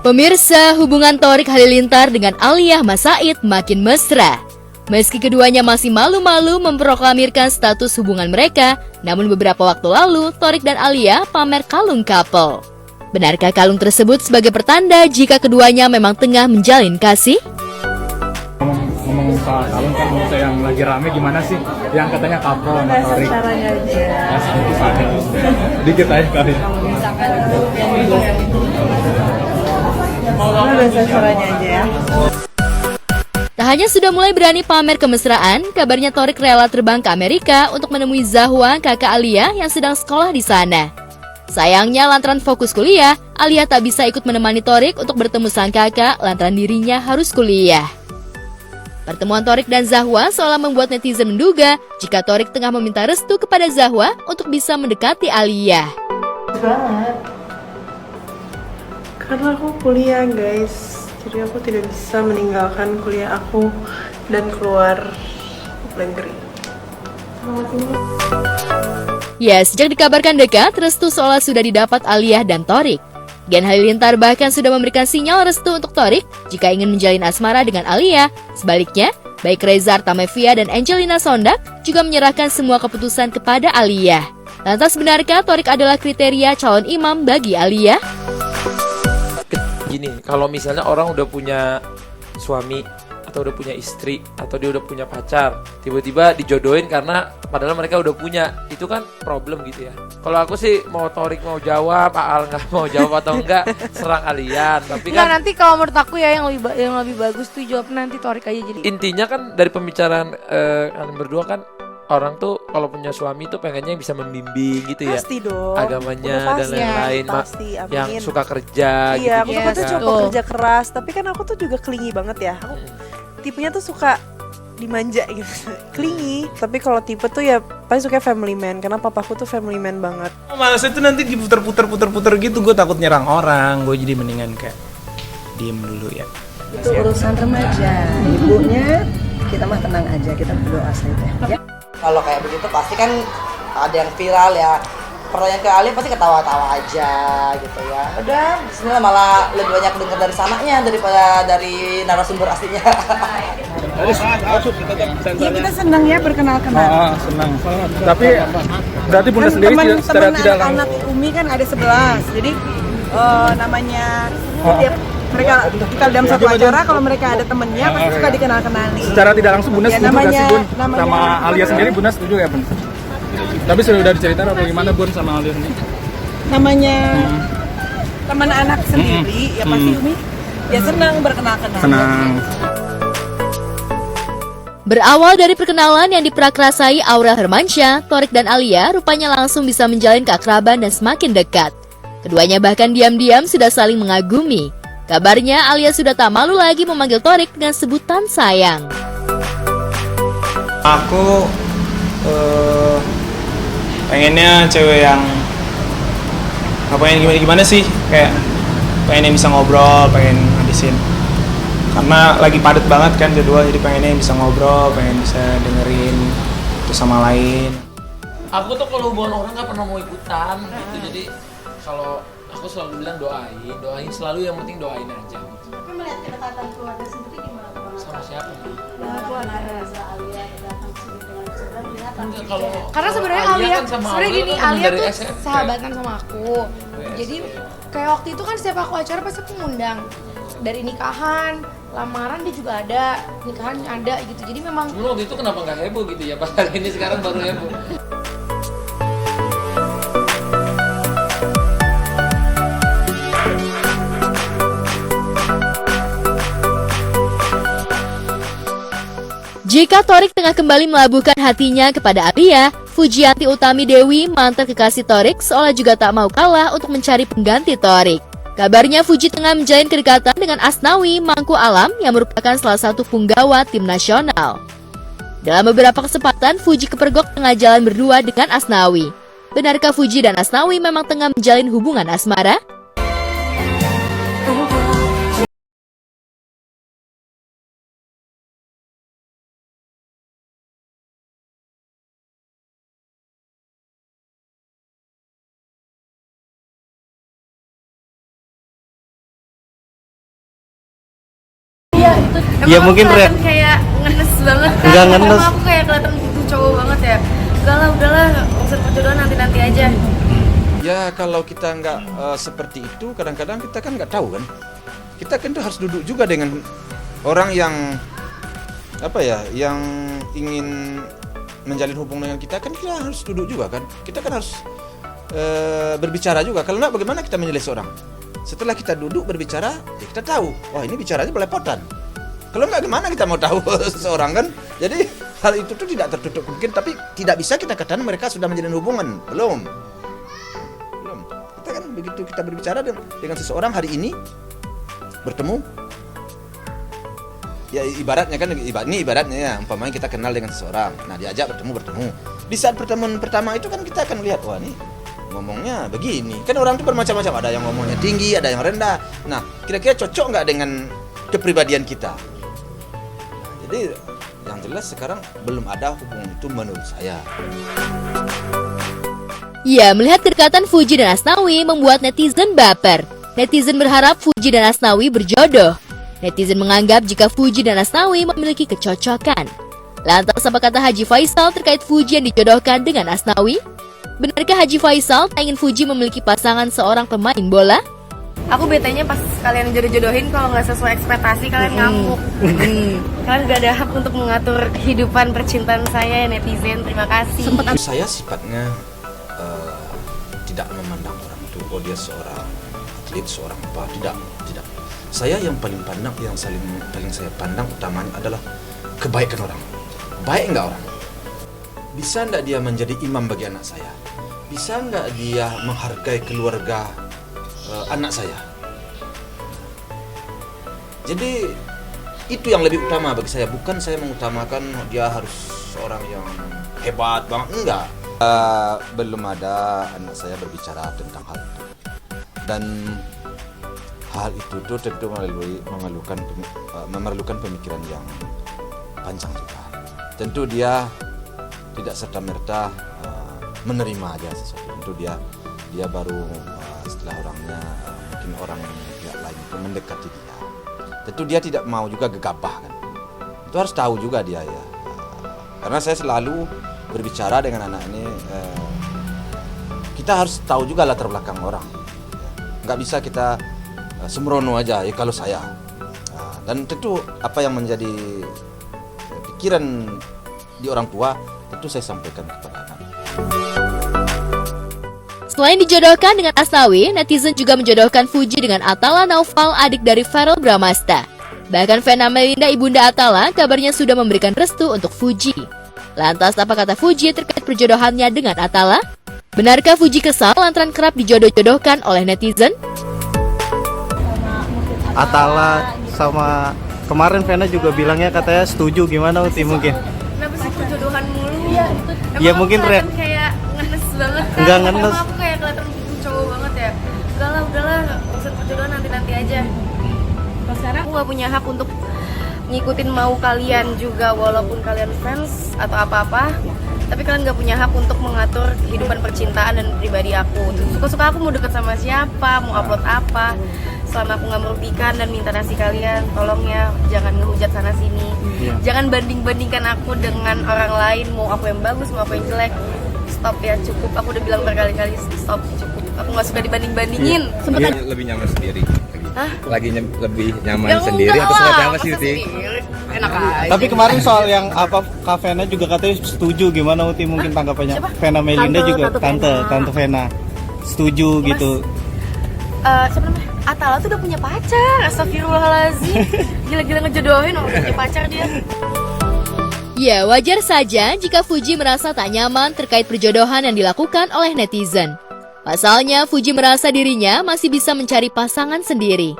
Pemirsa, hubungan Thorik Halilintar dengan Aliyah Mas Said makin mesra. Meski keduanya masih malu-malu memproklamirkan status hubungan mereka, namun beberapa waktu lalu Thorik dan Aliyah pamer kalung couple. Benarkah kalung tersebut sebagai pertanda jika keduanya memang tengah menjalin kasih? Ngomong soal kalung kan menurut saya yang lagi rame gimana sih? Yang katanya couple sama Thorik. Caranya aja. Ya, sedikit aja. Dikit aja kali. Biasa caranya aja ya. Tak hanya sudah mulai berani pamer kemesraan, kabarnya Thorik rela terbang ke Amerika untuk menemui Zahwa, kakak Aliyah yang sedang sekolah di sana. Sayangnya lantaran fokus kuliah, Aliyah tak bisa ikut menemani Thorik untuk bertemu sang kakak lantaran dirinya harus kuliah. Pertemuan Thorik dan Zahwa seolah membuat netizen menduga jika Thorik tengah meminta restu kepada Zahwa untuk bisa mendekati Aliyah. Banget. Karena aku kuliah guys, jadi aku tidak bisa meninggalkan kuliah aku dan keluar negeri. Ya, sejak dikabarkan dekat, restu seolah sudah didapat Aliyah dan Thorik. Gen Halilintar bahkan sudah memberikan sinyal restu untuk Thorik jika ingin menjalin asmara dengan Aliyah. Sebaliknya, baik Reza Artamevia dan Angelina Sondak juga menyerahkan semua keputusan kepada Aliyah. Lantas benarkah Thorik adalah kriteria calon imam bagi Aliyah? Gini, kalau misalnya orang udah punya suami atau udah punya istri atau dia udah punya pacar, tiba-tiba dijodohin karena padahal mereka udah punya, itu kan problem gitu ya. Kalau aku sih mau Thorik mau jawab, Aal nggak mau jawab atau enggak, serang kalian. Tapi Nggak, kan nanti kalau menurut aku ya yang lebih bagus tuh jawab nanti Thorik aja jadi. intinya kan dari pembicaraan kalian berdua kan, orang tuh kalau punya suami tuh pengennya yang bisa membimbing gitu ya. Pasti dong. Agamanya Udah dan pasti, lain-lain, pasti, amin. yang suka kerja Iya, aku gitu. suka tuh Yes, coba betul. kerja keras, tapi kan aku tuh juga clingy banget ya. Aku tipenya tuh suka dimanja gitu, clingy. Tapi kalau tipe tuh ya pasti suka family man, karena papaku tuh family man banget. Malasnya tuh nanti diputer-puter gitu, gue takut nyerang orang. Gue jadi mendingan kayak diem dulu ya. Itu urusan remaja, ibunya kita mah tenang aja, kita berdoa saja ya. Kalau kayak begitu pasti kan ada yang viral ya. Pertanyaan ke Ali pasti ketawa-tawa aja gitu ya. Udah, bismillah, malah lebih banyak dengar dari sananya daripada dari narasumber aslinya. Ya kita senang ya berkenal-kenal. Senang. Tapi berarti Bunda sendiri secara tidak langsung. Anak Umi kan ada 11, jadi namanya tiap mereka kita dalam satu acara kalau mereka ada temennya pasti suka dikenal-kenali. Secara tidak langsung Bunda Ya, setuju nggak sih Bun? namanya- Sama Alia sendiri Bunda setuju ya Bun? Tapi sudah diceritain apa gimana Bun sama Alia sendiri? Namanya teman anak sendiri ya pasti Umi ya senang berkenal-kenal. Senang. Berawal dari perkenalan yang diprakrasai Aurel Hermansyah, Thorik dan Aliyah rupanya langsung bisa menjalin keakraban dan semakin dekat. Keduanya bahkan diam-diam sudah saling mengagumi. Kabarnya Aliyah sudah tak malu lagi memanggil Thorik dengan sebutan sayang. Aku pengennya cewek yang pengen gimana sih, kayak pengen yang bisa ngobrol, pengen ngabisin karena lagi padat banget kan jadwal, jadi pengennya yang bisa ngobrol, pengen bisa dengerin itu sama lain. Aku tuh kalau hubungan orang nggak pernah mau ikutan gitu, jadi kalau aku selalu bilang doain selalu, yang penting doain aja gitu. Tapi melihat kedekatan keluarga sendiri gimana? Sama siapa? Karena sebenarnya Alia, sebenarnya gini, Alia tuh sahabatan sama aku. Jadi kayak waktu itu kan setiap aku acara pasti aku ngundang. Dari nikahan, lamaran dia juga ada, nikahan ada gitu. Jadi memang Dulu waktu itu kenapa nggak heboh gitu ya, pas hari ini sekarang baru heboh. Jika Thorik tengah kembali melabuhkan hatinya kepada Aliyah, Fujianti Utami Dewi, mantan kekasih Thorik, seolah juga tak mau kalah untuk mencari pengganti Thorik. Kabarnya Fuji tengah menjalin kedekatan dengan Asnawi Mangku Alam yang merupakan salah satu punggawa tim nasional. Dalam beberapa kesempatan, Fuji kepergok tengah jalan berdua dengan Asnawi. Benarkah Fuji dan Asnawi memang tengah menjalin hubungan asmara? Ya aku mungkin kelihatan kayak ngenes banget kan. Enggak ngenes. Emang aku kayak kelihatan butuh cowok banget ya. Enggak lah, udahlah, urusan perjodohan nanti-nanti aja. Ya kalau kita nggak seperti itu, kadang-kadang kita kan nggak tahu kan. Kita kan tuh harus duduk juga dengan orang yang apa ya, yang ingin menjalin hubungan dengan kita, kan kita harus duduk juga kan. Kita kan harus berbicara juga. Kalau nggak, bagaimana kita menilai seorang? Setelah kita duduk berbicara, ya kita tahu, wah ini bicaranya belepotan. Kalau nggak, gimana kita mau tahu seseorang kan? Jadi hal itu tuh tidak tertutup mungkin, tapi tidak bisa kita katakan mereka sudah menjalin hubungan. Belum. Kita kan begitu kita berbicara dengan seseorang hari ini, bertemu, ya ibaratnya kan, ini ibaratnya ya, umpamanya kita kenal dengan seseorang, nah diajak bertemu. Di saat pertemuan pertama itu kan kita akan lihat, wah nih ngomongnya begini. Kan orang itu bermacam-macam, ada yang ngomongnya tinggi, ada yang rendah. Nah, kira-kira cocok nggak dengan kepribadian kita? Nah, jadi yang jelas sekarang belum ada hubungan itu menurut saya. Ya, melihat kedekatan Fuji dan Asnawi membuat netizen baper. Netizen berharap Fuji dan Asnawi berjodoh. Netizen menganggap jika Fuji dan Asnawi memiliki kecocokan. Lantas apa kata Haji Faisal terkait Fuji yang dijodohkan dengan Asnawi? Benarkah Haji Faisal tak ingin Fuji memiliki pasangan seorang pemain bola? Aku betanya pas kalian jodoh-jodohin kalau nggak sesuai ekspektasi kalian ngamuk. Kalian gak ada hak untuk mengatur kehidupan percintaan saya, netizen. Terima kasih. Saya sifatnya tidak memandang orang itu, oh dia seorang atlet, seorang apa, tidak. Saya yang paling saya pandang utamanya adalah kebaikan orang. Baik nggak orang? Bisa nggak dia menjadi imam bagi anak saya? Bisa nggak dia menghargai keluarga anak saya? Jadi itu yang lebih utama bagi saya. Bukan saya mengutamakan dia harus seorang yang hebat banget, enggak. Belum ada anak saya berbicara tentang hal itu. Dan hal itu tuh tentu memerlukan pemikiran yang panjang juga. Tentu dia tidak serta-merta menerima aja sesuatu. Tentu dia baru setelah orangnya mungkin orang pihak lain itu mendekati dia. Tentu dia tidak mau juga gegabah kan. Itu harus tahu juga dia ya. Karena saya selalu berbicara dengan anak ini, kita harus tahu juga latar belakang orang. Nggak bisa kita sembrono aja ya kalau saya. Dan tentu apa yang menjadi pikiran di orang tua tentu saya sampaikan kepada anak. Selain dijodohkan dengan Asnawi, netizen juga menjodohkan Fuji dengan Atala Naufal, adik dari Verrell Bramasta. Bahkan Vena Melinda, ibunda Atala, kabarnya sudah memberikan restu untuk Fuji. Lantas apa kata Fuji terkait perjodohannya dengan Atala? Benarkah Fuji kesal lantaran kerap dijodoh-jodohkan oleh netizen? Atala sama kemarin Vena juga bilangnya katanya setuju, gimana Uti mungkin? Kenapa sih perjodohan mulu? Ya mungkin kayak ngenes banget kan. Enggak ngenes. Emang aku kayak kelihatan butuh cowok banget ya. Enggak lah, udahlah, urusan perjodohan nanti-nanti aja. Kalau sekarang aku gak punya hak untuk ngikutin mau kalian juga, walaupun kalian fans atau apa-apa. Tapi kalian gak punya hak untuk mengatur kehidupan percintaan dan pribadi aku. Suka-suka aku mau deket sama siapa, mau upload apa. Selama aku gak merugikan dan minta nasi kalian, tolong ya jangan ngehujat sana sini. Jangan banding-bandingkan aku dengan orang lain, mau aku yang bagus, mau aku yang jelek. Stop ya, cukup. Aku udah bilang berkali-kali, stop, cukup. Aku gak suka dibanding-bandingin. Lebih nyaman sendiri. Hah? Lagi lebih nyaman sendiri atau seperti apa sih Uti? Enak aja. Tapi kemarin soal yang apa Kak Vena juga katanya setuju, gimana Uti mungkin tanggapannya? Siapa? Vena Melinda Tante, juga tante Vena setuju Mas, gitu. Siapa namanya? Atala tuh udah punya pacar. Astagfirullahaladzim. Gila-gila ngejodohin orang punya pacar dia. Ya, wajar saja jika Fuji merasa tak nyaman terkait perjodohan yang dilakukan oleh netizen. Pasalnya, Fuji merasa dirinya masih bisa mencari pasangan sendiri.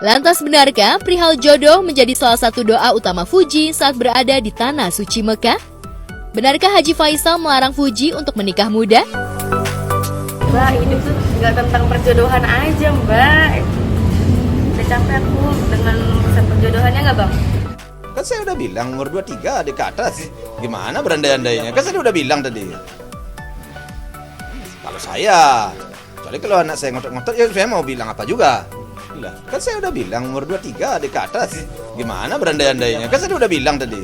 Lantas benarkah perihal jodoh menjadi salah satu doa utama Fuji saat berada di tanah suci Mekah? Benarkah Haji Faisal melarang Fuji untuk menikah muda? Mbak, hidup tuh nggak tentang perjodohan aja, Mbak. Udah capek aku dengan urusan perjodohannya nggak, Bang? Kan saya udah bilang umur 23 di ke atas. Gimana berandai-andainya? Kan saya udah bilang tadi. Kalau saya, kecuali kalau anak saya ngotot-ngotot, ya saya mau bilang apa juga. alhamdulillah. Kan saya udah bilang umur 23 adik ke atas. Gimana berandai-andainya? Kan saya udah bilang tadi.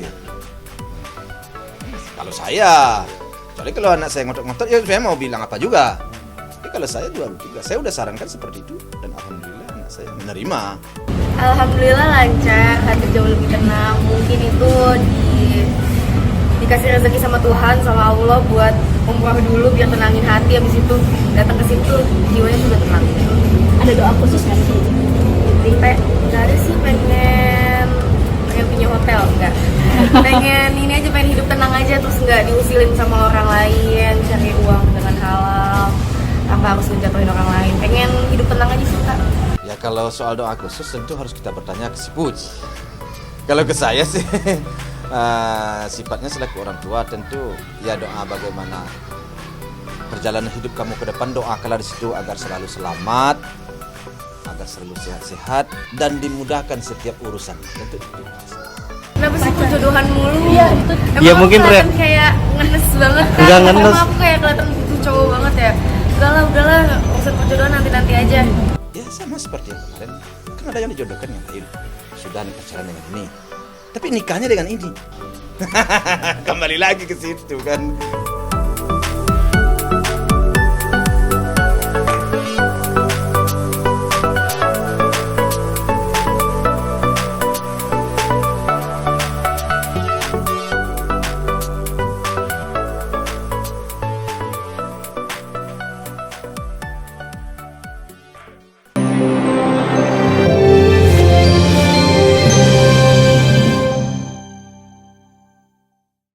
Kalau saya, kecuali kalau anak saya ngotot-ngotot, ya saya mau bilang apa juga. Tapi kalau saya 23, saya udah sarankan seperti itu dan alhamdulillah anak saya menerima. Alhamdulillah lancar, hati jauh lebih tenang. Mungkin itu dikasih rezeki sama Tuhan, sama Allah buat umroh dulu biar tenangin hati. Habis itu datang ke situ jiwanya sudah tenang. Ada doa khusus nggak sih? Nggak ada sih, pengen punya hotel, enggak. Pengen ini aja, pengen hidup tenang aja, terus nggak diusilin sama orang lain, cari uang dengan halal tanpa harus ngejatuhin orang lain. Pengen hidup tenang aja sih, Kak. Ya kalau soal doa khusus tentu harus kita bertanya ke si Puj. Kalau ke saya sih sifatnya selaku orang tua tentu ya doa bagaimana perjalanan hidup kamu ke depan, doakanlah di situ agar selalu selamat, agar selalu sehat-sehat dan dimudahkan setiap urusan. Tentu itu. Kenapa sih perjodohan mulu? Iya, itu. Ya, mungkin kelihatan kayak ngenes banget kan? Enggak ngenes. Emang aku kayak kelihatan butuh cowok banget ya. Udahlah, urusan perjodohan nanti aja. Ya sama seperti yang kemarin, kan ada yang dijodohkan yang lain. Sudah nih pacaran dengan ini, tapi nikahnya dengan ini. Kembali lagi ke situ kan.